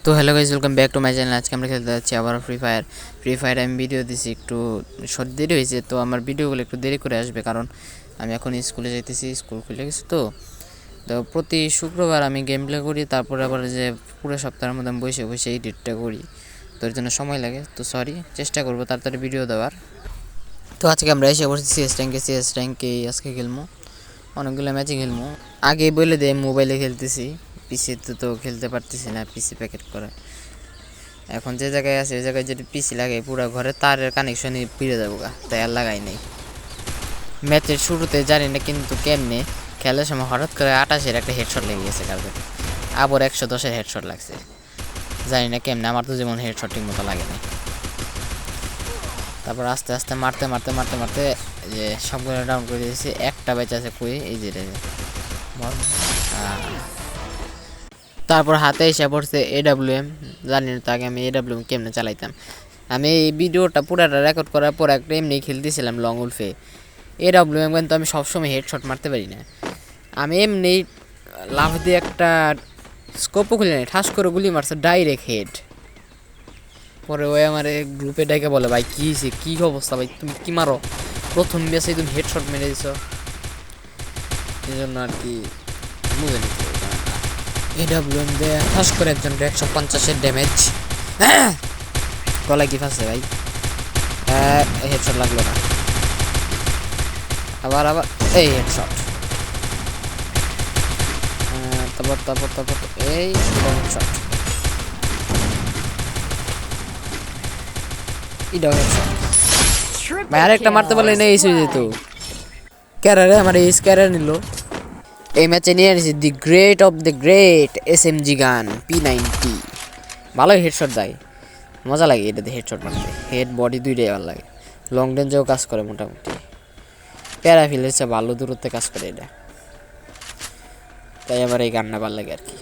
তো hello guys, welcome back to my channel. আজকে আমরা খেলতে যাচ্ছি আবার ফ্রি ফায়ার। আমি ভিডিও দিছি একটু দেরি হয়েছে, তো আমার ভিডিওগুলো একটু দেরি করে আসবে, কারণ আমি এখন স্কুলে যাইতেছি। স্কুল খুলে গেছে তো প্রতি শুক্রবার আমি গেম প্লে করি, তারপরে আবার যে পুরো সপ্তাহের মধ্যে আমি বসে বসে এডিটটা করি, তো এর জন্য সময় লাগে। তো সরি, চেষ্টা করবো তাড়াতাড়ি ভিডিও দেওয়ার। তো আজকে আমরা এসে বসেছি সিএস র্যাঙ্কে আজকে খেলবো, অনেকগুলো ম্যাচে খেলবো। আগে বলে দেয় মোবাইলে খেলতেছি, পিসিতে তো খেলতে পারতেছি না, পিসি প্যাকেট করে। এখন যে জায়গায় আছে ওই জায়গায় যদি পিসি লাগে পুরো ঘরে তারের কানেকশনই ফিরে যাবো গা, তাই আর লাগাই নেই। ম্যাচের শুরুতে জানি না কিন্তু কেমনে খেলার সময় হঠাৎ করে 28-এর একটা হেডশট লেগে গেছে কারোর, আবার 110-এর হেডশট লাগছে। জানি না কেমনে, আমার তো যেমন হেডশট ঠিক মতো লাগে না। তারপর আস্তে আস্তে মারতে মারতে মারতে মারতে যে সবগুলো ডাউন করে দিয়েছি। একটা ব্যাচ আছে কই, এই যে তারপর হাতে এসে পড়ছে AWM। জানি না তো আগে আমি AWM কেমনে চালাইতাম। আমি এই ভিডিওটা পুরাটা রেকর্ড করার পর একটা এমনি খেলতেছিলাম লং উলফে। AWM কিন্তু আমি সবসময় হেডশট মারতে পারি না। আমি এমনি লাফ দিয়ে একটা স্কোপও খুলে নেই, ঠাস করে গুলি মারছে ডাইরেক্ট হেড। পরে ওই আমার গ্রুপে ডেকে বলে, ভাই কী হয়েছে, কী অবস্থা ভাই, তুমি কী মারো, প্রথম ম্যাচে তুমি হেডশট মেরে দিছো। এই জন্য আর কি বুঝে নিতে AWM দিয়ে ঠাস করে একজন 150-এর ড্যামেজ। গলায় কি ফাঁসে ভাই, হেডশট লাগলো না। আবার আবার এই হেডশট, তারপর তারপর তারপর এই হেডশট, এটাও হেডশট। ভাই আরেকটা মারতে পারলে না এই হয়ে যেত। ক্যারারে আমার এই ক্যারার নিল। এই ম্যাচে নিয়ে এনেছি দি great of the great SMG গান P90। ভালোই হেডশট দেয়, মজা লাগে এটাতে হেডশট মারতে। হেড বডি দুইটাই ভালো লাগে, লং রেঞ্জেও কাজ করে মোটামুটি। প্যারাফিল হচ্ছে ভালো দূরত্বে কাজ করে এটা, তাই আবার এই গানটা ভালো লাগে আর কি।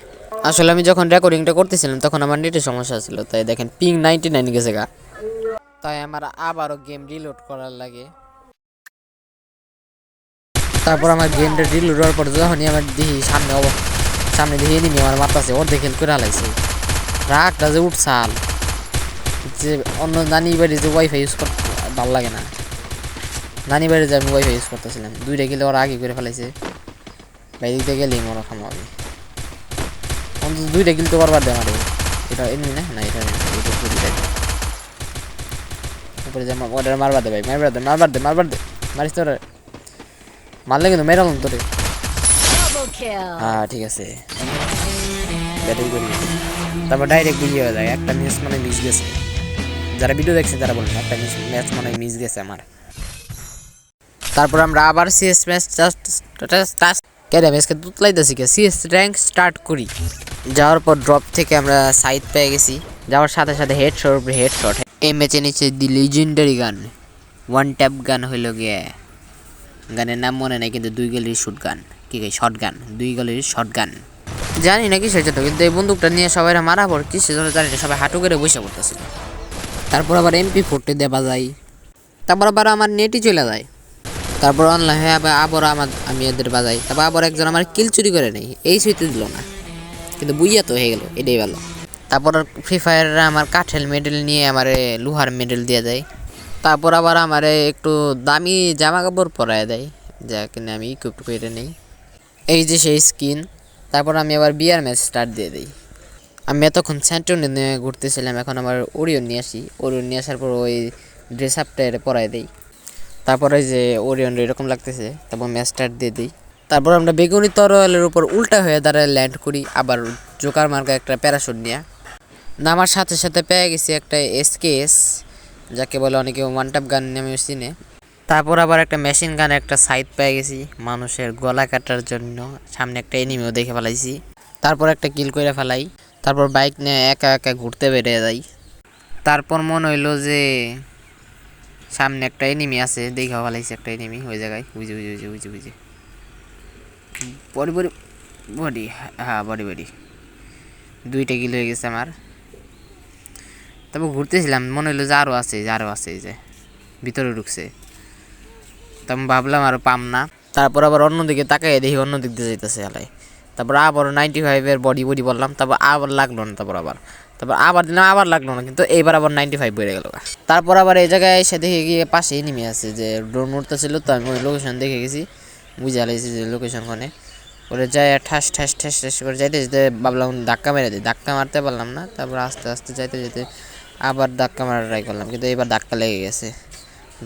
আসলে আমি যখন রেকর্ডিংটা করতেছিলাম তখন আমার নেটের সমস্যা ছিল, তাই দেখেন পিং 99 গেছে গা, তাই আমার আবারও গেম রিলোড করার লাগে। তারপর আমার গেমটা রিলোড হওয়ার পর যখনই আমার দেখি সামনে দেখি এনিমি আমার মারতাছে, অর্ধেক হেল করে হালাইছে। রাগটা যে উঠছাল, যে অন্য নানি বাড়ি যে ওয়াইফাই ইউজ করতে ভালো লাগে না। নানি বাড়ি যে আমি ওয়াইফাই ইউজ করতেছিলাম, দুইটা গেলে ওরা আগে করে ফেলাইছে। বাইরে গেলেই মনে খামো আমি, অন্তত দুইটা কিল তো করবার দেয় আমার। এটা এমনি না, না এটা উপরে যে ওটা মারবার দে ভাই, মারবার দে মারিস তোর, মারলে কিন্তু মেরালাম তোরে। হ্যাঁ ঠিক আছে, ব্যাটারি করে তারপর ডাইরেক্ট বুঝিয়ে হয়ে যায় একটা মিস মানে মিস গেছে। যারা ভিডিও দেখছে তারা বলবেন একটা ম্যাচ মানে মিস গেছে আমার। তারপর আমরা আবার সিএস ম্যাচ ম্যাচকে তুতলাইতেছি সিএস র্যাঙ্ক স্টার্ট করি। যাওয়ার পর ড্রপ থেকে আমরা সাইড পেয়ে গেছি, যাওয়ার সাথে সাথে হেডশট। এই ম্যাচে নিচে দি লিজেন্ডারি গান, ওয়ান ট্যাপ গান হইল গিয়ে, গানের নাম মনে নেই কিন্তু 2 গলির শুট গান, কি শর্ট গান, 2 গলির শর্ট গান। জানি না কিসের জন্য, কিন্তু এই বন্দুকটা নিয়ে সবাই মারা পড় কিসের জন্য জানি না, সবাই হাঁটু করে বসে পড়তেছিল। তারপর আবার MP40 দেওয়া যায়, তারপর আবার আমার নেটই চলে যায়। তারপর অনলাইন হয়ে আবার আমি এদের বাজাই, তারপর আবার একজন আমার কিল চুরি করে নেই, এই সুইতে দিল না, কিন্তু বুইয়া তো হয়ে গেল, এটাই ভালো। তারপর ফ্রি ফায়াররা আমার কাঠেল মেডেল নিয়ে আমার লোহার মেডেল দিয়ে দেয়। তারপর আবার আমার একটু দামি জামা কাপড় পরায় দেয়, যা কিনে আমি ইকুইপ করে নেই, এই যে সেই স্কিন। তারপর আমি আবার বিয়ার ম্যাচ স্টার্ট দিয়ে দিই। আমি এতক্ষণ স্যান্টনে নিয়ে ঘুরতেছিলাম, এখন আমার ওরিয়ন নিয়ে আসি। ওরিয়ন নিয়ে আসার পর ওই ড্রেস আপটা পরাই দিই। তারপরে যে ওরিয়ন এরকম লাগতেছে, তারপর ম্যাচ স্টার্ট দিয়ে দিই। তারপর আমরা বেগুনি তরোয়ালের উপর উল্টা হয়ে দাঁড়ায় ল্যান্ড করি, আবার জোকার মার্কা একটা প্যারাশুট নিয়ে। নামার সাথে সাথে পেয়ে গেছি একটা SKS, যাকে বলে অনেকে ওয়ান ট্যাপ গান নামে চিনে। তারপর আবার একটা মেশিন গান একটা সাইড পেয়ে গেছি মানুষের গলা কাটার জন্য, সামনে একটা এনিমিও দেখে ফেলাইছি। তারপর একটা কিল করে ফেলাই, তারপর বাইক নিয়ে একা একা ঘুরতে বেরিয়ে যাই। তারপর মনে হইলো যে সামনে একটা এনিমি আছে, দেখে ফেলাইছি একটা এনিমি ওই জায়গায়, বুঝে বডি, হ্যাঁ বডি 2টা কিল হয়ে গেছে আমার। তারপর ঘুরতেছিলাম, মনে হইলো যে আরও আছে যে ভিতরে ঢুকছে, তখন ভাবলাম আরও পাম না। তারপর আবার অন্যদিকে তাকাই দেখি অন্য দিক দিয়ে যাইতেছে আলাই, তারপর আবার 95-এর বডি বডি বললাম, তারপর আবার লাগলো না, তারপর আবার দিলাম, আবার লাগলো না, কিন্তু এইবার আবার 95 বেড়ে গেল। তারপর আবার এই জায়গায় এসে দেখে গিয়ে পাশেই নেমে আছে যে ড্রোন উঠতেছিল, তো আমি ওই লোকেশন দেখে গেছি, বুঝে আলাইছি যে লোকেশন কোনে। ওরে যায় ঠাস ঠাস ঠাস ঠাস করে যাইতে যেতে ভাবলাম ধাক্কা মেরে দিই, ধাক্কা মারতে পারলাম না। তারপর আস্তে আস্তে যাইতে যেতে আবার ধাক্কা মারা ট্রাই করলাম, কিন্তু এবার ধাক্কা লেগে গেছে।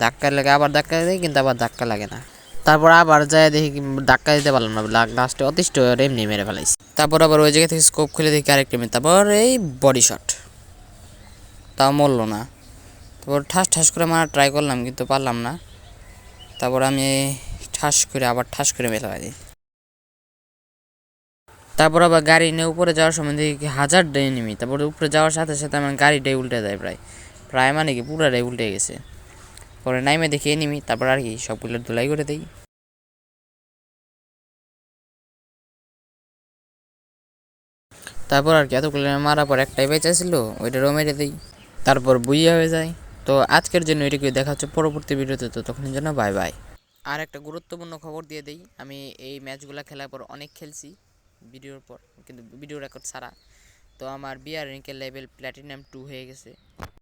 ধাক্কা লেগে আবার ধাক্কা দিই, কিন্তু আবার ধাক্কা লাগে না। তারপর আবার যায় দেখি ধাক্কা দিতে পারলাম না, লাস্টে অতিষ্ঠ এমনি মেরে ফেলাইছি। তারপর আবার ওই জায়গা থেকে স্কোপ খুলে দেখি আরেকটা মেয়ে, তারপর এই বডি শট, তাও মরলো না। তারপর ঠাস ঠাস করে মারা ট্রাই করলাম, কিন্তু পারলাম না। তারপর আমি ঠাস করে মেরে দিই। তারপর আবার গাড়ি নিয়ে উপরে যাওয়ার সময় দেখি হাজার এনিমি। তারপর উপরে যাওয়ার সাথে সাথে আমার গাড়িটাই উল্টে যায়, প্রায় মানে কি পুরাটাই উল্টে গেছে। পরে নাইমে দেখি এনিমি, তারপর আর কি সবগুলো ধুলাই করে দেই। তারপর আর কি এতগুলো মারার পর একটাই বেঁচে ছিল, ওইটারও মেরে দিই, তারপর বুইয়া হয়ে যায়। তো আজকের জন্য এটাকে দেখা হচ্ছে পরবর্তী ভিডিওতে, তো তখনের জন্য বাই বাই। আর একটা গুরুত্বপূর্ণ খবর দিয়ে দেই, আমি এই ম্যাচগুলো খেলার পর অনেক খেলছি ভিডিওর পর, কিন্তু ভিডিও রেকর্ড ছাড়া। তো আমার বিআর র্যাঙ্কের লেভেল প্ল্যাটিনাম 2 হয়ে গেছে।